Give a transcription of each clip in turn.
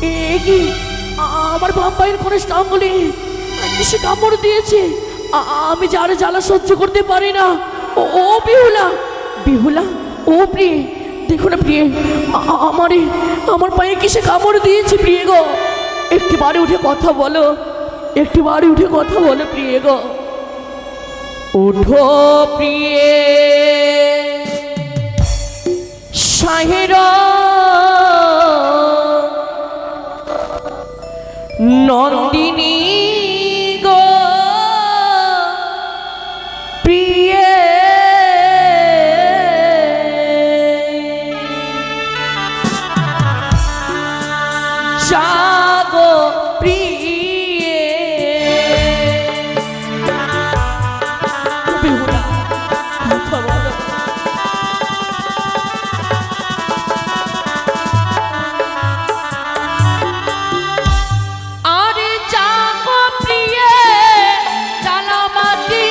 এ কি আমার বাম পায়ের খরচটা আঙ্গুলে কিসে কামড় দিয়েছে? আমি যারে জ্বালা সহ্য করতে পারি না। ও বিহুলা, বিহুলা, ও প্রিয়ে, দেখো না প্রিয়ে, আমার পায়ে কিসে কামড় দিয়েছে প্রিয়ে গো? একটি বাড়ি উঠে কথা বলো, একটি বাড়ি উঠে কথা বলো প্রিয়ে গো। উঠো প্রিয়ে সাহেরা নন্দিনী গো প্রিয়ে, জাগো প্রিয়ে। বিহুলা কথা বলো। আরে জাগো প্রিয়ে জালামাতি,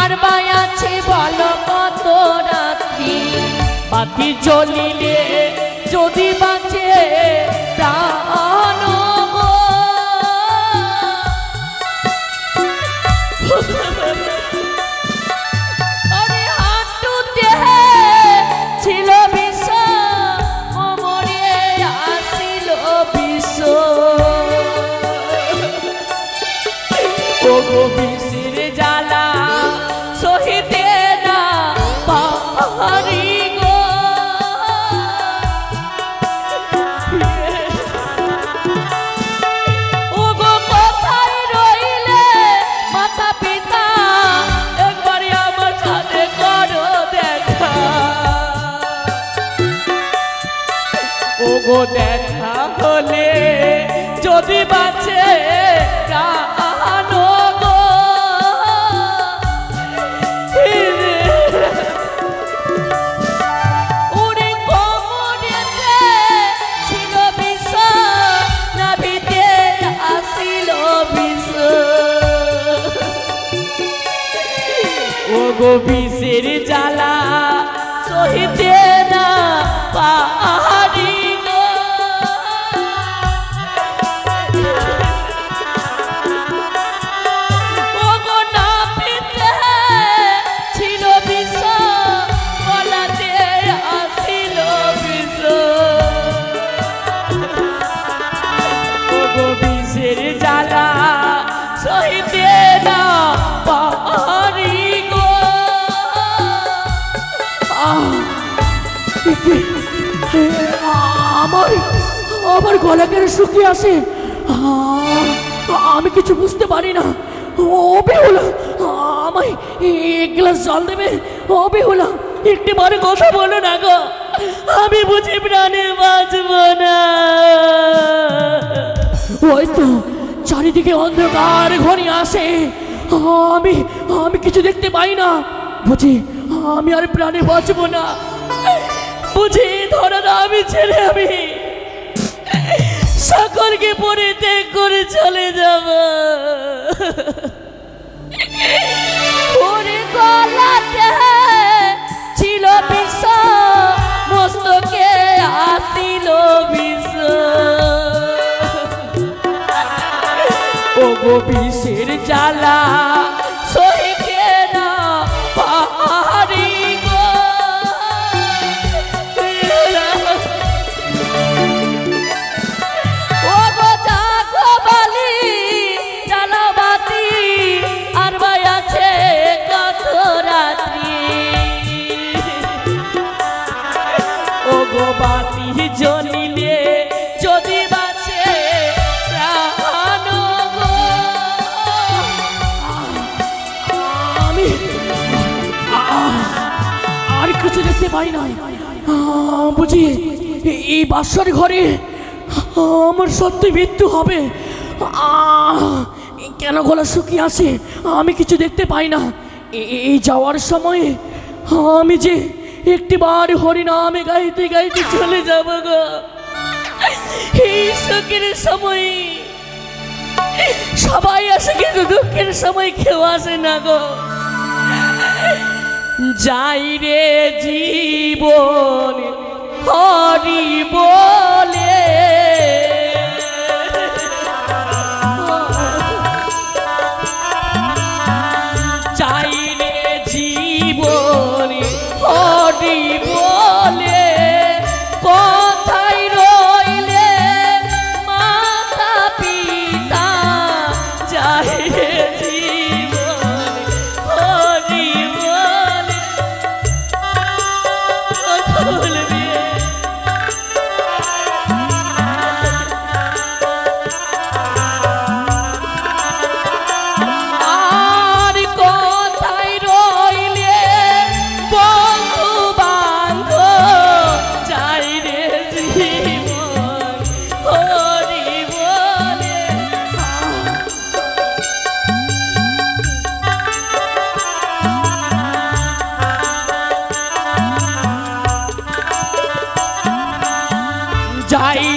আর বায়াছে বলো কত রাত্রি। বাতি জ্বলিলে যদি বাঁচে প্রাণ গো, আরে হাঁটুতে ছিল বিষ, কোমরে আসিল বিষ। ও গো বিষের জ্বালা সহিতে না পারি গো। ও গো কোথায় রইলে মাতা পিতা, একবারে আমার সাথে করো দেখা। ও গো দেখা হলে যদি বাঁচে প্রাণ গো। ওরে কোমরেতে ছিল বিষ, নাভিতে আসিল বিষ। ও গো বিষের জ্বালা সহিতে না পারি গো। ও গো নাভিতে ছিল বিষ, গলাতে আসিল বিষ। ও গো বিষের জ্বালা সহিতে না পারি গো। আমার গলা কেন শুকিয়ে আসে? আমি কিছু বুঝতে পারি না। ও বেহুলা, আমায় এক গ্লাস জল দেবে? ও বেহুলা, একটি বারে কথা বলো না গো, আমি বুঝি প্রাণে বাঁচব না। ওই তো চারিদিকে অন্ধকার ঘনিয়ে আসে, আমি কিছু দেখতে পাই না। বুঝি আমি আর প্রাণে বাঁচব না। বুঝি ধরো না, আমি ছেড়ে আমি সকলকে পরিত্যাগ করে চলে যাব। ওরে গলাতে ছিল বিষ, মস্তকে আসিল বিষ। ও গো বিষের জ্বালা সহিতে না পারি গো। ও গো জাগো বালি জালাবাতি, আর বায়াছে কত রাত্রি। ও গো বাতি জ্বলিলে যদি বাঁচে প্রাণ গো। আমি আর কিছু দেখতে পাই না। বুঝি এই বাসর ঘরে আমার সত্যি মৃত্যু হবে। কেন গলা শুকিয়ে আসে? আমি কিছু দেখতে পাই না। এই যাওয়ার সময় আমি যে একটি বার হরিনামে গাইতে গাইতে চলে যাব গো। এই সুখের সময় সবাই আসে, কিন্তু দুঃখের সময় কেউ আসে না গো। যাই রে জীবন হরি বলে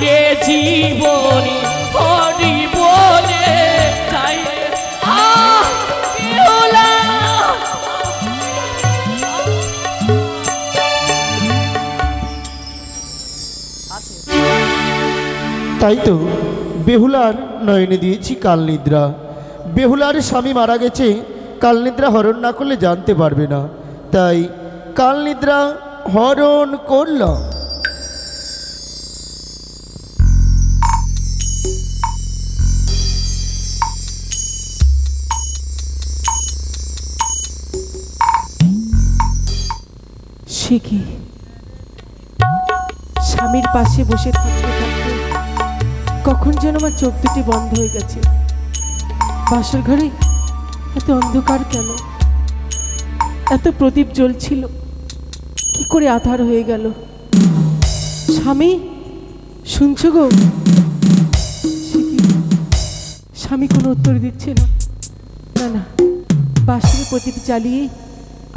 রে জীবনী হরি বলে যাই রে বিহুলা। তাই তো বেহুলার নয়নে দিয়েছি কাল নিদ্রা। বেহুলার স্বামী মারা গেছে, কাল নিদ্রা হরণ না করলে জানতে পারবে না, তাই কাল নিদ্রা হরণ করলাম। সে কি স্বামীর পাশে বসে থাকতে থাকতে কখন যেন আমার চোখ দুটি বন্ধ হয়ে গেছে। বাসর ঘরে এত অন্ধকার কেন? এত প্রদীপ জ্বলছিল, কি করে আধার হয়ে গেল? স্বামী, শুনছো গো? সে কি স্বামী কোনো উত্তর দিচ্ছে না। না না, বাসরে প্রদীপ জ্বালিয়ে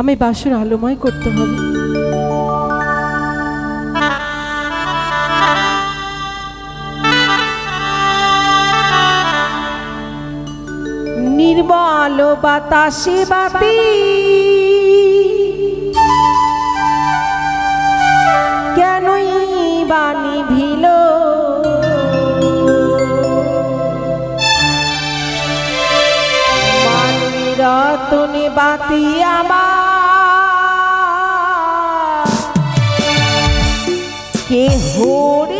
আমি বাসর আলোময় করতে হবে। নির্মল বাতাসে বাতি কেনই বাণী ভিল, রতনে বাতি আমার কে হরি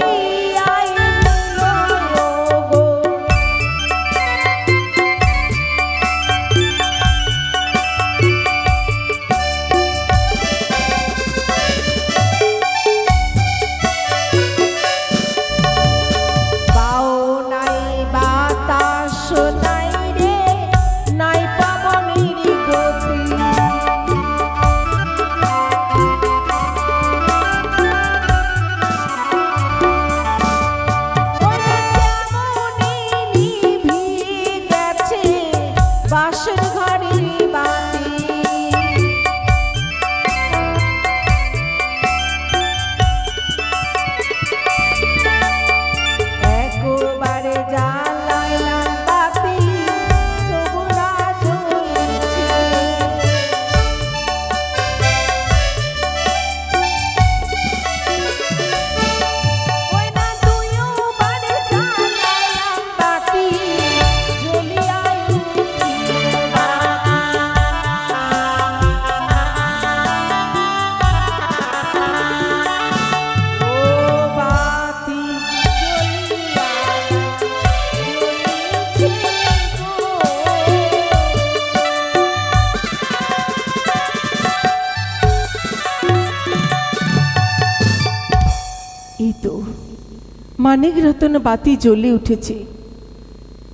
মানিক রতন বাতি জ্বলে উঠেছে,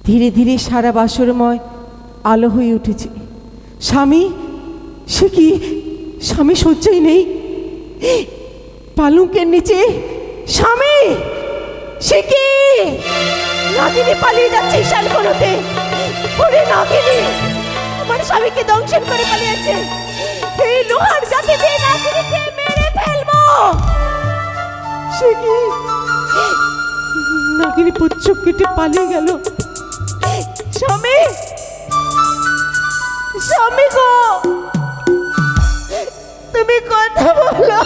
ধীরে ধীরে সারা বাসরময় আলো হয়ে উঠেছে। স্বামী, সে কি স্বামী শয্যায় নেই, পালঙ্কের নিচে স্বামী, সে কি নাগিনী পালিয়ে যাচ্ছে ঈশান কোণতে। ওরে নাগিনী, আমার স্বামীকে দংশন করে পালিয়েছে, এই লোহার জাতি দিয়ে নাগিনীকে মেরে ফেলবো। সে কি নাগিনী পুচ্ছক কেটে পালিয়ে গেল। স্বামী, স্বামী গো, তুমি কথা বলো,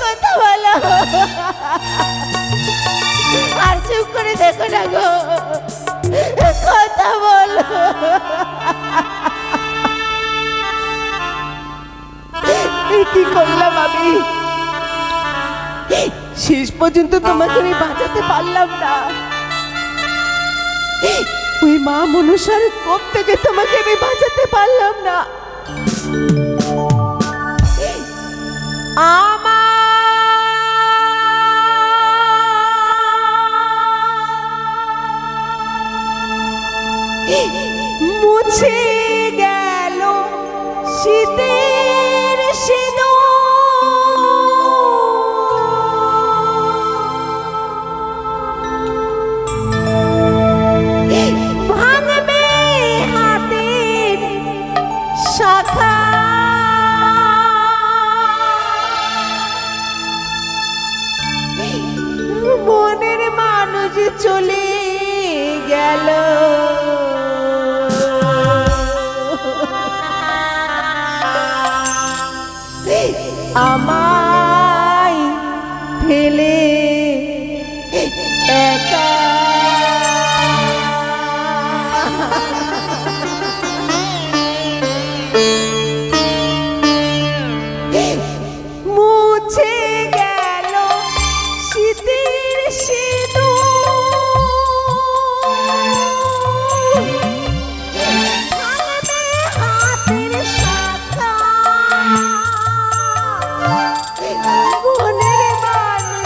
কথা বলো, আর চুপ করে দেখো না গো, কথা বলো। কি করলাম আমি? শেষ পর্যন্ত তোমাকে আমি বাঁচাতে পারলাম না। ওই মা মনসার কোপ থেকে তোমাকে আমি বাঁচাতে পারলাম না। মুছে গেল শীতের সিঁদুর, ভাঙবে হাতের শাখা, চলে গেল। আমায় ফেলে একা মুছে গেল শীতের সিঁদুর, ভাঙবে হাতের শাখা, মনের মানুষ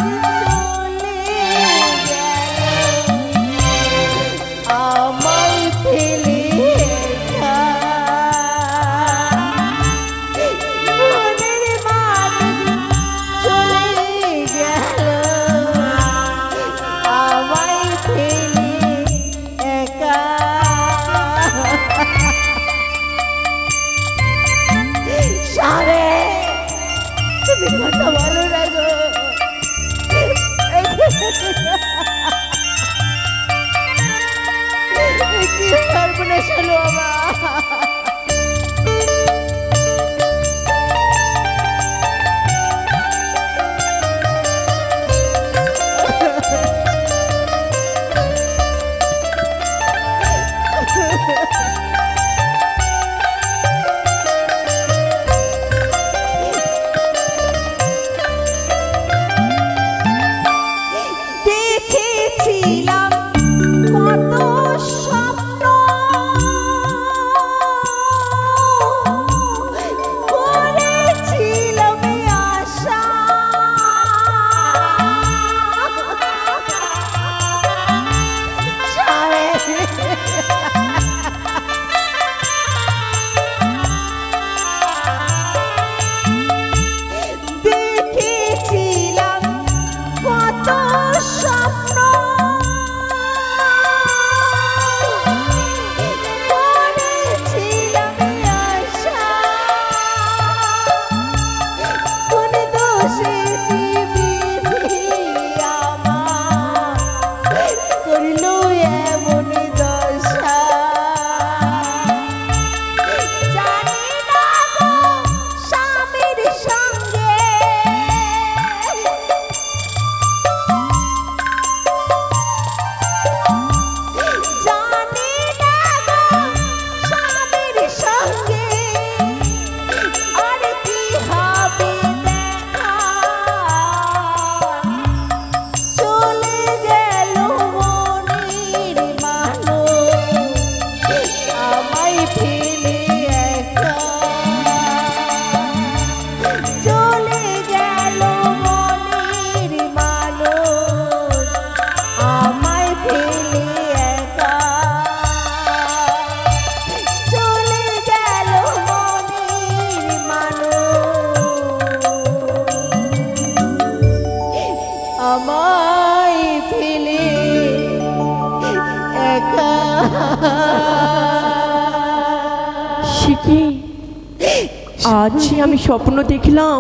আজ আমি স্বপ্ন দেখলাম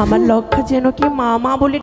আমার লক্ষ্য যেন কি মা মা বলে